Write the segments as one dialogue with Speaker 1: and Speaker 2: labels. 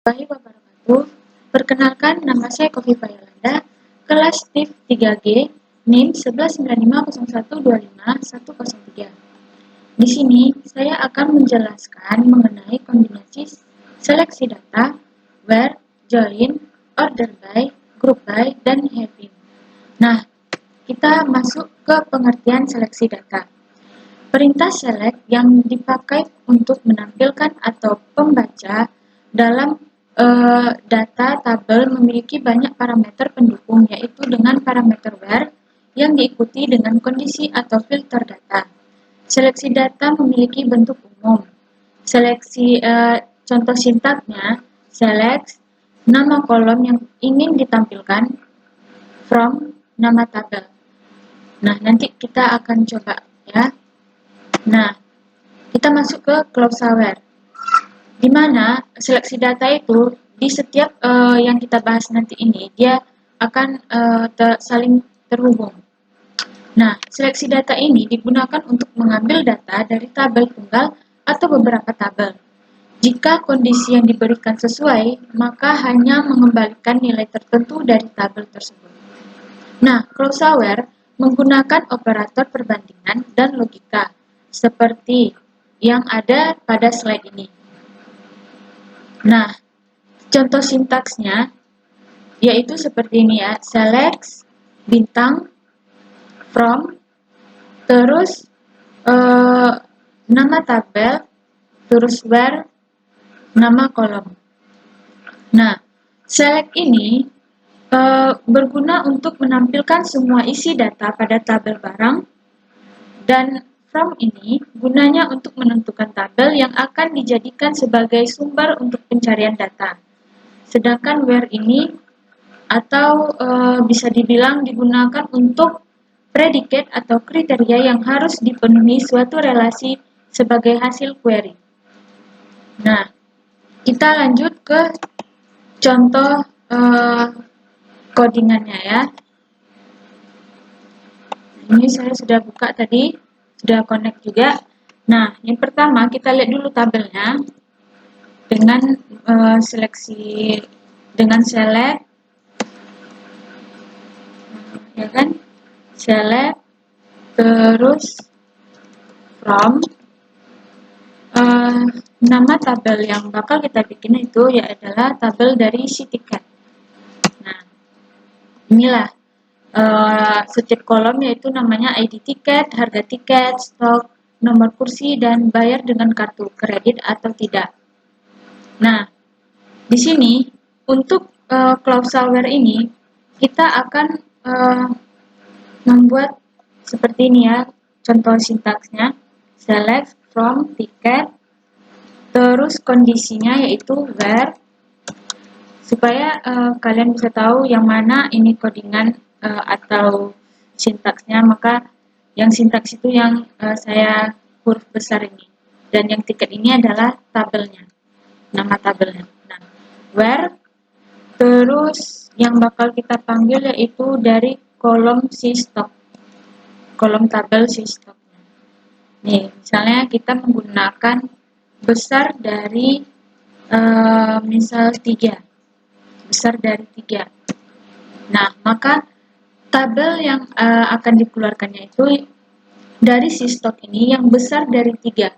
Speaker 1: Warahmatullahi wabarakatuh. Perkenalkan, nama saya Kofifa Yolanda, kelas TIF 3G, NIM 119501251103. Di sini, saya akan menjelaskan mengenai kombinasi seleksi data, where, join, order by, group by, dan having. Nah, kita masuk ke pengertian seleksi data. Perintah select yang dipakai untuk menampilkan atau pembaca dalam data tabel memiliki banyak parameter pendukung, yaitu dengan parameter where yang diikuti dengan kondisi atau filter data. Seleksi data memiliki bentuk umum. Seleksi contoh sintaknya select nama kolom yang ingin ditampilkan from nama tabel. Nah, nanti kita akan coba ya. Nah, kita masuk ke Cloudflare, di mana seleksi data itu di setiap yang kita bahas nanti ini dia akan saling terhubung. Nah, seleksi data ini digunakan untuk mengambil data dari tabel tunggal atau beberapa tabel. Jika kondisi yang diberikan sesuai, maka hanya mengembalikan nilai tertentu dari tabel tersebut. Nah, Cloudflare menggunakan operator perbandingan dan logika seperti yang ada pada slide ini. Nah, contoh sintaksnya yaitu seperti ini ya, select, bintang, from, terus nama tabel, terus where, nama kolom. Nah, select ini berguna untuk menampilkan semua isi data pada tabel barang, dan from ini gunanya untuk menentukan tabel yang akan dijadikan sebagai sumber untuk pencarian data. Sedangkan where ini atau bisa dibilang digunakan untuk predikat atau kriteria yang harus dipenuhi suatu relasi sebagai hasil query. Nah, kita lanjut ke contoh codingannya ya. Ini saya sudah buka tadi, sudah connect juga. Nah, yang pertama kita lihat dulu tabelnya dengan seleksi dengan select, ya kan? Select, terus from, nama tabel yang bakal kita bikin itu ya adalah tabel dari isi tiket. Nah, inilah setiap kolom yaitu namanya ID tiket, harga tiket, stok, nomor kursi, dan bayar dengan kartu kredit atau tidak. Nah, di sini untuk Cloudflare ini kita akan membuat seperti ini ya, contoh sintaksnya select from tiket, terus kondisinya yaitu where, supaya kalian bisa tahu yang mana ini codingan atau sintaksnya, maka yang sintaks itu yang saya huruf besar ini, dan yang tiket ini adalah tabelnya, nama tabelnya. Nah, where, terus yang bakal kita panggil yaitu dari kolom si stok, kolom tabel si stoknya. Nih, misalnya kita menggunakan besar dari misal 3, besar dari 3. Nah, maka tabel yang akan dikeluarkannya itu dari si stok ini yang besar dari 3.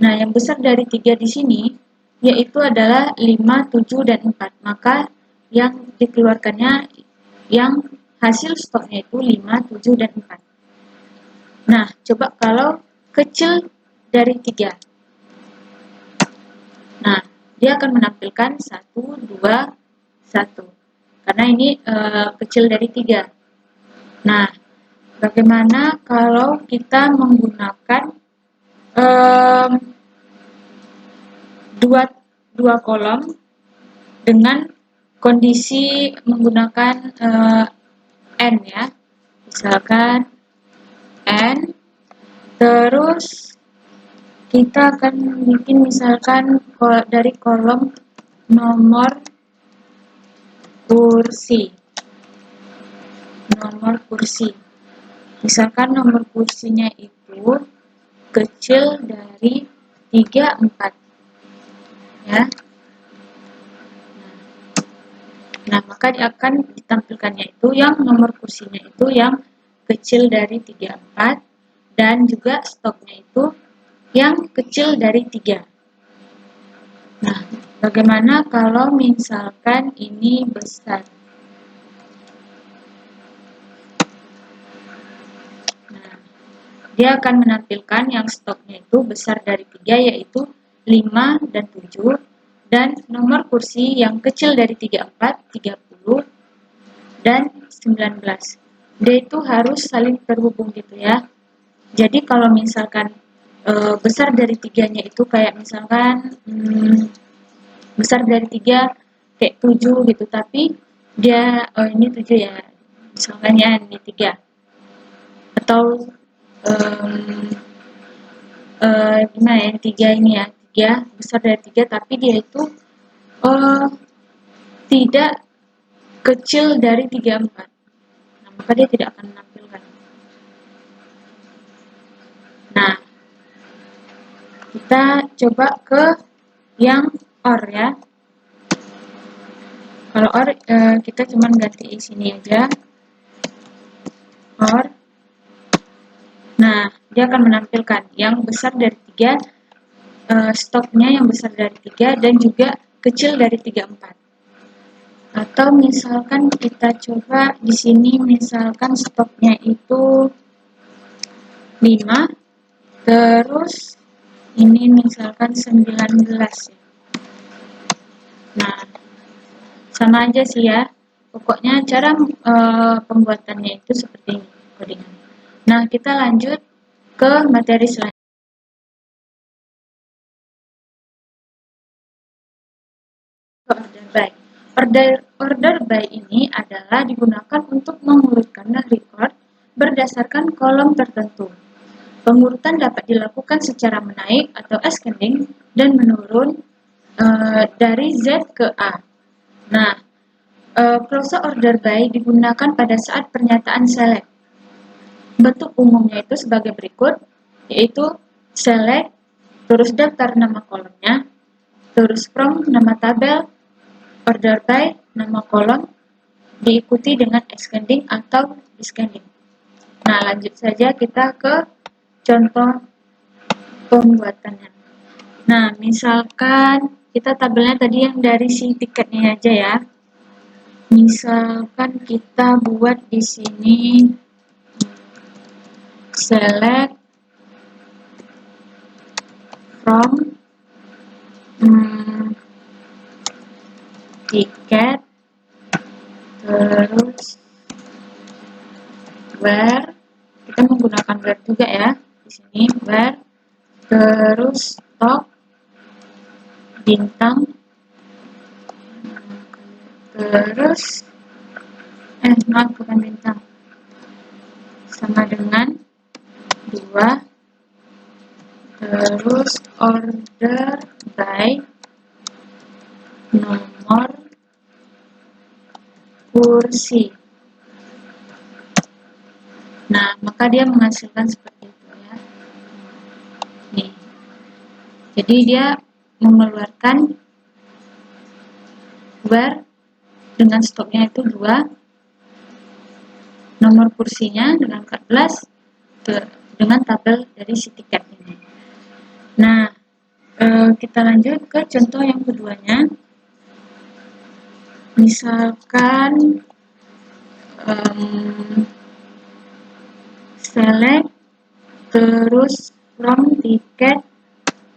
Speaker 1: Nah, yang besar dari 3 di sini yaitu adalah 5, 7, dan 4. Maka yang dikeluarkannya yang hasil stoknya itu 5, 7, dan 4. Nah, coba kalau kecil dari 3. Nah, dia akan menampilkan 1, 2, 1. Karena ini kecil dari 3. Nah, bagaimana kalau kita menggunakan dua kolom dengan kondisi menggunakan n ya, misalkan n, terus kita akan bikin misalkan dari kolom nomor kursi, misalkan nomor kursinya itu kecil dari 3, 4 ya. Nah, maka akan ditampilkannya itu yang nomor kursinya itu yang kecil dari 34 dan juga stoknya itu yang kecil dari 3. Nah, bagaimana kalau misalkan ini besar? Nah, dia akan menampilkan yang stoknya itu besar dari 3 yaitu 5 dan 7 dan nomor kursi yang kecil dari 34, 30 dan 19. Dia itu harus saling terhubung gitu ya. Jadi kalau misalkan besar dari 3-nya itu kayak misalkan besar dari 3 kayak 7 gitu, tapi dia ini 7 ya. Misalkan ya ini 3 atau gimana ya, 3 ini ya, 3 besar dari 3 tapi dia itu tidak kecil dari 34. Nah, maka dia tidak akan menampilkan. Nah, kita coba ke yang OR ya. Kalau OR kita cuma ganti sini aja. OR. Nah, dia akan menampilkan yang besar dari 3, stoknya yang besar dari 3 dan juga kecil dari 34. Atau misalkan kita coba di sini misalkan stoknya itu 5, terus ini misalkan 19 ya. Nah, sama aja sih ya. Pokoknya cara pembuatannya itu seperti ini codingan. Nah, kita lanjut ke materi selanjutnya. Order by. Order by ini adalah digunakan untuk mengurutkan record berdasarkan kolom tertentu. Pengurutan dapat dilakukan secara menaik atau ascending dan menurun dari Z ke A. Nah, closure order by digunakan pada saat pernyataan select. Bentuk umumnya itu sebagai berikut, yaitu select, terus daftar nama kolomnya, terus from nama tabel, order by nama kolom, diikuti dengan ascending atau descending. Nah, lanjut saja kita ke contoh pembuatannya. Nah, misalkan kita tabelnya tadi yang dari si tiketnya aja ya. Misalkan kita buat di sini select from tiket, terus where, kita menggunakan where juga ya di sini, where, terus stock, bintang, terus maaf bukan bintang, sama dengan 2, terus order by nomor kursi. Nah, maka dia menghasilkan seperti itu ya. Nih. Jadi dia mengeluarkan where dengan stoknya itu 2, nomor kursinya dengan 14 dengan tabel dari si tiket ini. Nah, kita lanjut ke contoh yang keduanya. Misalkan select, terus from tiket,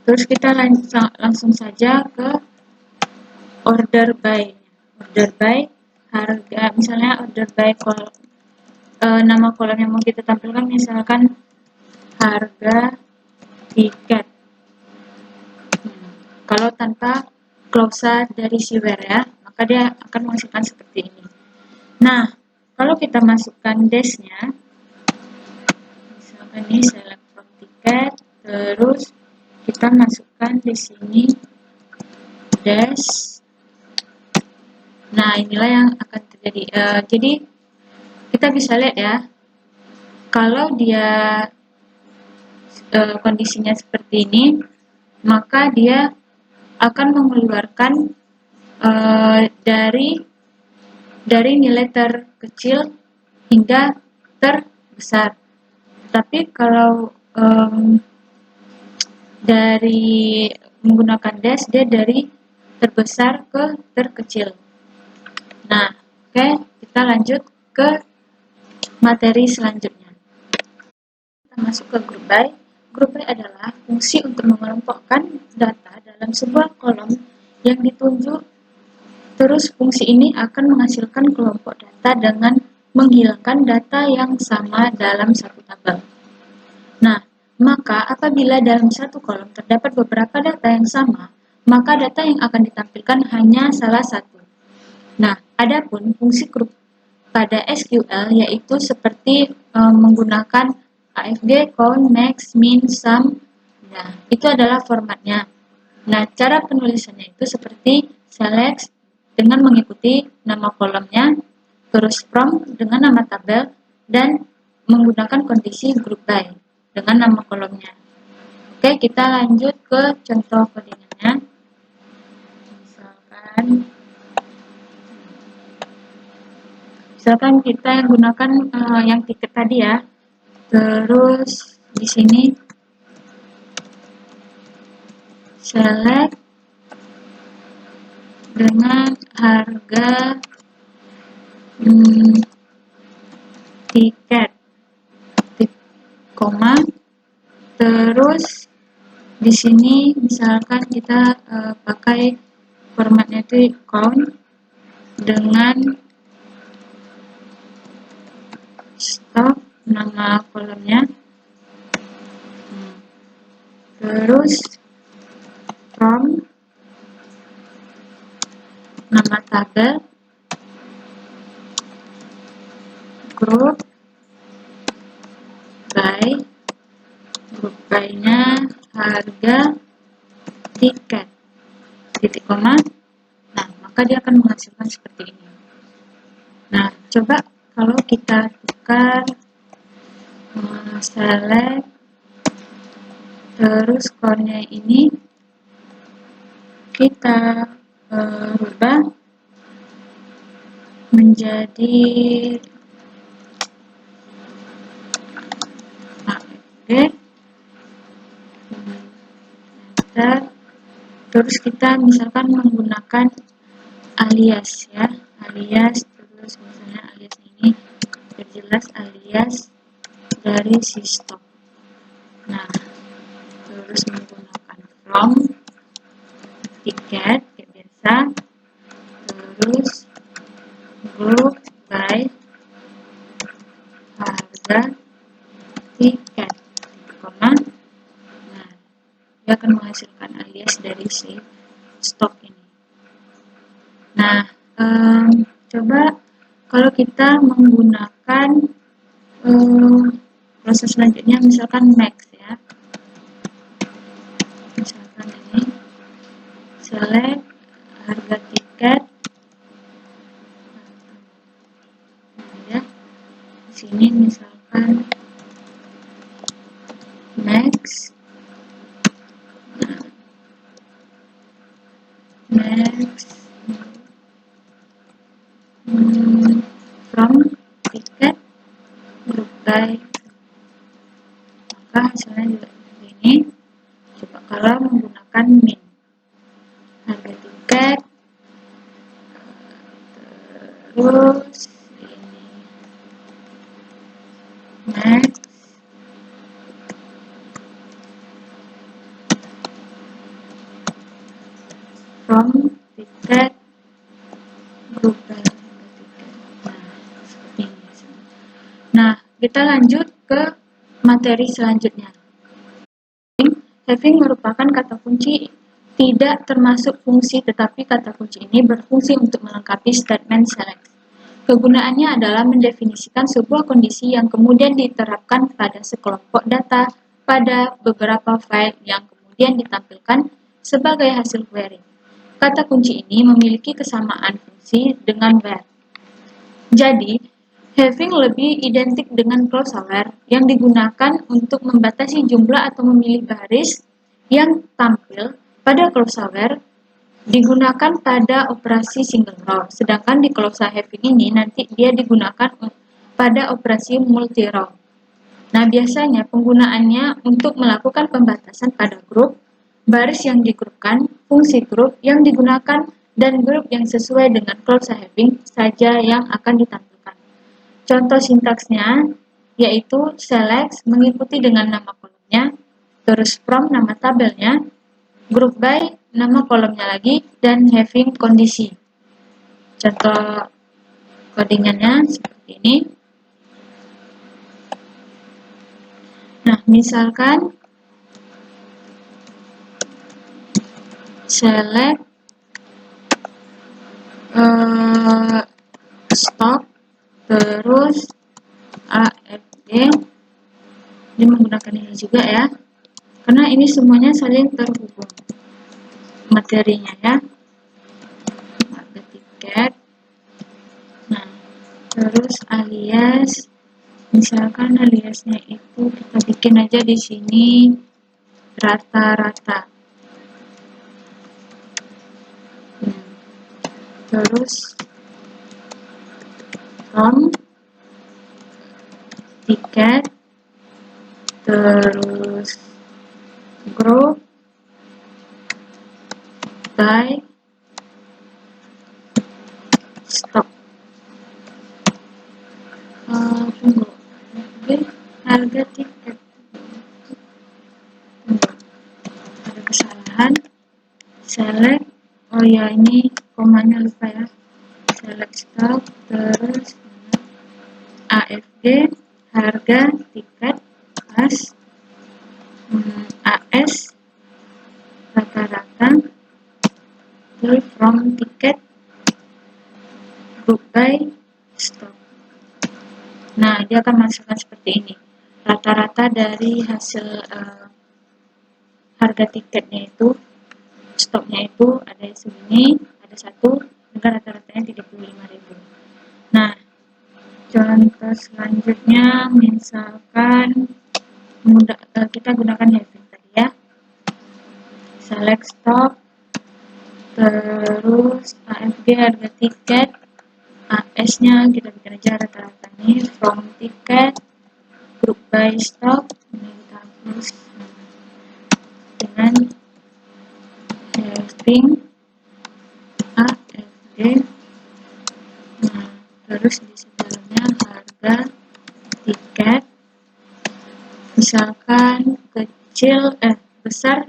Speaker 1: terus kita langsung saja ke order by. Order by harga, misalnya order by nama kolom yang mau kita tampilkan misalkan harga tiket. Kalau tanpa clause dari si where ya, maka dia akan menghasilkan seperti ini. Nah, kalau kita masukkan dash-nya, misalkan ini select from tiket, terus kita masukkan di sini dash. Nah, inilah yang akan terjadi. Jadi kita bisa lihat ya, kalau dia kondisinya seperti ini, maka dia akan mengeluarkan dari dari nilai terkecil hingga terbesar. Tapi kalau dari menggunakan dash, dia dari terbesar ke terkecil. Nah, oke, kita lanjut ke materi selanjutnya. Kita masuk ke group by. Group by adalah fungsi untuk mengelompokkan data dalam sebuah kolom yang ditunjuk. Terus fungsi ini akan menghasilkan kelompok data dengan menghilangkan data yang sama dalam satu tabel. Nah, maka apabila dalam satu kolom terdapat beberapa data yang sama, maka data yang akan ditampilkan hanya salah satu. Nah, adapun fungsi grup pada SQL yaitu seperti menggunakan AFG, count, max, min, sum. Nah, itu adalah formatnya. Nah, cara penulisannya itu seperti select dengan mengikuti nama kolomnya, terus from dengan nama tabel, dan menggunakan kondisi group by dengan nama kolomnya. Oke, kita lanjut ke contoh codingannya. Misalkan kita gunakan yang tiket tadi ya. Terus di sini select dengan harga tiket, koma, terus di sini misalkan kita pakai formatnya itu count dengan stock nama kolomnya, terus from nama tabel, group by-nya harga tiket, titik koma. Nah, maka dia akan menghasilkan seperti ini. Nah, coba kalau kita tukar select, terus core-nya ini kita rubah menjadi AFG, terus kita misalkan menggunakan alias ya, alias, terus misalnya alias ini terjelas alias dari si stock. Nah, terus menggunakan from tiket kayak biasa, terus group by harga tiket, koma. Nah, dia akan menghasilkan alias dari si stok ini. Nah, coba kalau kita menggunakan proses selanjutnya, misalkan max ya, misalkan ini select harga tiket, ya, di sini misalkan max, from tiket group by, maka hasilnya juga seperti ini. Coba kalau menggunakan min, harga tiket, terus ini max, from tiket group by. Nah, kita lanjut ke materi selanjutnya. Having merupakan kata kunci tidak termasuk fungsi, tetapi kata kunci ini berfungsi untuk melengkapi statement select. Kegunaannya adalah mendefinisikan sebuah kondisi yang kemudian diterapkan pada sekelompok data pada beberapa file yang kemudian ditampilkan sebagai hasil query. Kata kunci ini memiliki kesamaan fungsi dengan where. Jadi, having lebih identik dengan closure yang digunakan untuk membatasi jumlah atau memilih baris yang tampil pada closure digunakan pada operasi single row. Sedangkan di closed having ini nanti dia digunakan pada operasi multi row. Nah, biasanya penggunaannya untuk melakukan pembatasan pada grup, baris yang digrupkan, fungsi grup yang digunakan, dan grup yang sesuai dengan closed having saja yang akan ditampilkan. Contoh sintaksnya yaitu select mengikuti dengan nama kolomnya, terus from nama tabelnya, group by nama kolomnya lagi, dan having kondisi. Contoh codingannya seperti ini. Nah, misalkan select stock terus AFD, ini menggunakan ini juga ya, karena ini semuanya saling terhubung materinya ya, harga tiket. Nah, terus alias, misalkan aliasnya itu kita bikin aja di sini rata-rata. Terus from tiket, terus group by stock. Tunggu, harga tiket. Ada kesalahan. Select, oh ya ini komanya lupa ya. Select stock, terus AFD, harga tiket, as, AS, rata-rata, from tiket, group by stock. Nah, dia akan masukkan seperti ini. Rata-rata dari hasil harga tiketnya itu, stoknya itu ada segini, ada satu, dengan rata-ratanya 35.000. Nah, contoh selanjutnya, misalkan kita gunakan having tadi ya. Select stock, terus AFG harga tiket, AS-nya kita bikin aja rata-rata ini, from tiket, group by stock, ini kita hapus dengan having AFG. Nah, terus di sebelahnya harga tiket, misalkan besar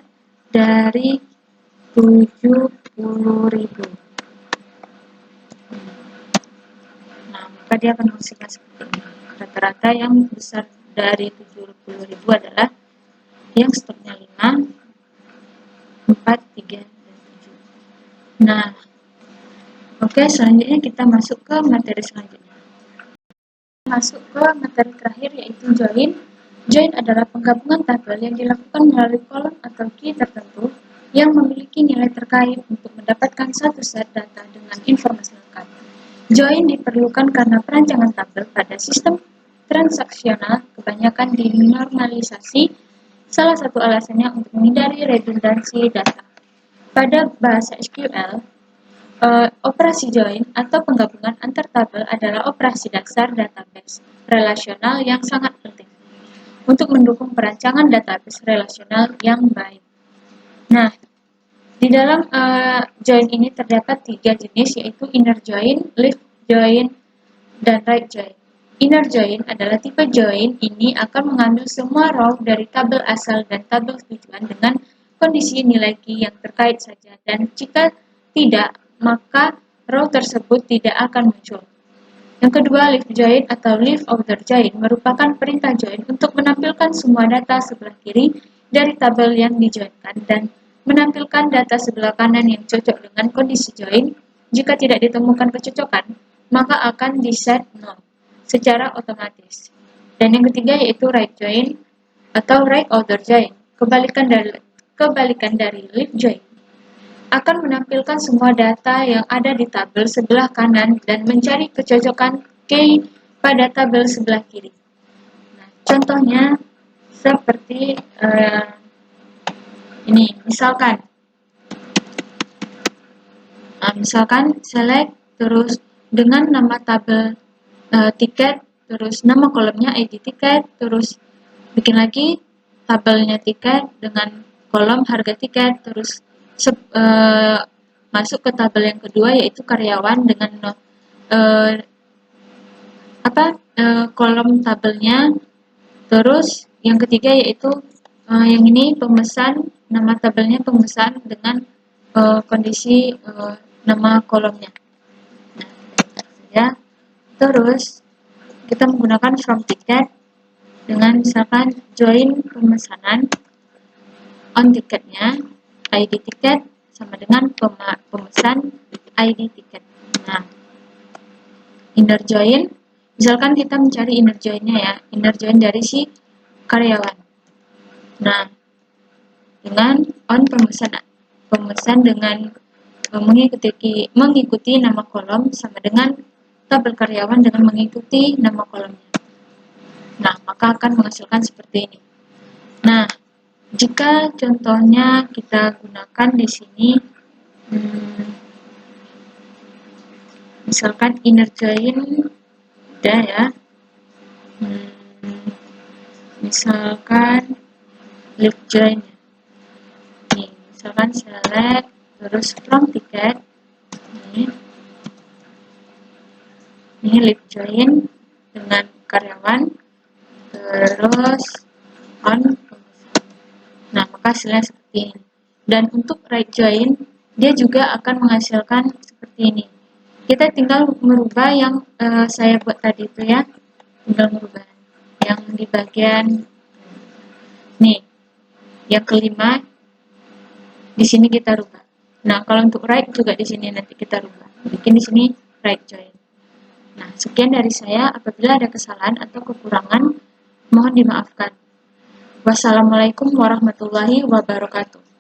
Speaker 1: dari 70.000. Nah, maka dia akan menghasilkan seperti ini. Rata-rata yang besar dari 70.000 adalah yang stoknya 5, 4, 3, dan 7. Nah, oke, selanjutnya kita masuk ke materi selanjutnya. Masuk ke materi terakhir yaitu join. Join adalah penggabungan tabel yang dilakukan melalui kolom atau key tertentu yang memiliki nilai terkait untuk mendapatkan satu set data dengan informasi lengkap. Join diperlukan karena perancangan tabel pada sistem transaksional kebanyakan dinormalisasi. Salah satu alasannya untuk menghindari redundansi data. Pada bahasa SQL, operasi join atau penggabungan antar tabel adalah operasi dasar database relasional yang sangat penting untuk mendukung perancangan database relasional yang baik. Nah, di dalam join ini terdapat 3 jenis, yaitu inner join, left join, dan right join. Inner join adalah tipe join ini akan mengambil semua row dari tabel asal dan tabel tujuan dengan kondisi nilai key yang terkait saja, dan jika tidak, maka row tersebut tidak akan muncul. Yang kedua, leaf join atau leaf outer join merupakan perintah join untuk menampilkan semua data sebelah kiri dari tabel yang dijoinkan dan menampilkan data sebelah kanan yang cocok dengan kondisi join. Jika tidak ditemukan kecocokan, maka akan di-set null secara otomatis. Dan yang ketiga yaitu right join atau right outer join, kebalikan dari leaf join, akan menampilkan semua data yang ada di tabel sebelah kanan dan mencari kecocokan key pada tabel sebelah kiri. Nah, contohnya seperti ini, misalkan Nah, misalkan select, terus dengan nama tabel tiket, terus nama kolomnya ID tiket, terus bikin lagi tabelnya tiket dengan kolom harga tiket, terus masuk ke tabel yang kedua yaitu karyawan dengan eh, kolom tabelnya, terus yang ketiga yaitu yang ini pemesan, nama tabelnya pemesan dengan kondisi nama kolomnya. Ya, terus kita menggunakan from ticket dengan misalkan join pemesanan, on tiketnya, ID tiket sama dengan pemesan ID tiket. Nah, inner join, misalkan kita mencari inner join-nya ya, inner join dari si karyawan. Nah, dengan on pemesan dengan mengikuti nama kolom sama dengan tabel karyawan dengan mengikuti nama kolomnya. Nah, maka akan menghasilkan seperti ini. Nah, jika contohnya kita gunakan di sini, misalkan inner join, udah ya. Misalkan left join. Nih, misalkan select, terus from ticket. Ini left join dengan karyawan, terus on. Nah, maka hasilnya seperti ini. Dan untuk right join, dia juga akan menghasilkan seperti ini. Kita tinggal merubah yang saya buat tadi itu ya. Tinggal merubah yang di bagian nih. Yang kelima di sini kita rubah. Nah, kalau untuk right juga di sini nanti kita rubah. Bikin di sini right join. Nah, sekian dari saya. Apabila ada kesalahan atau kekurangan, mohon dimaafkan. Wassalamualaikum warahmatullahi wabarakatuh.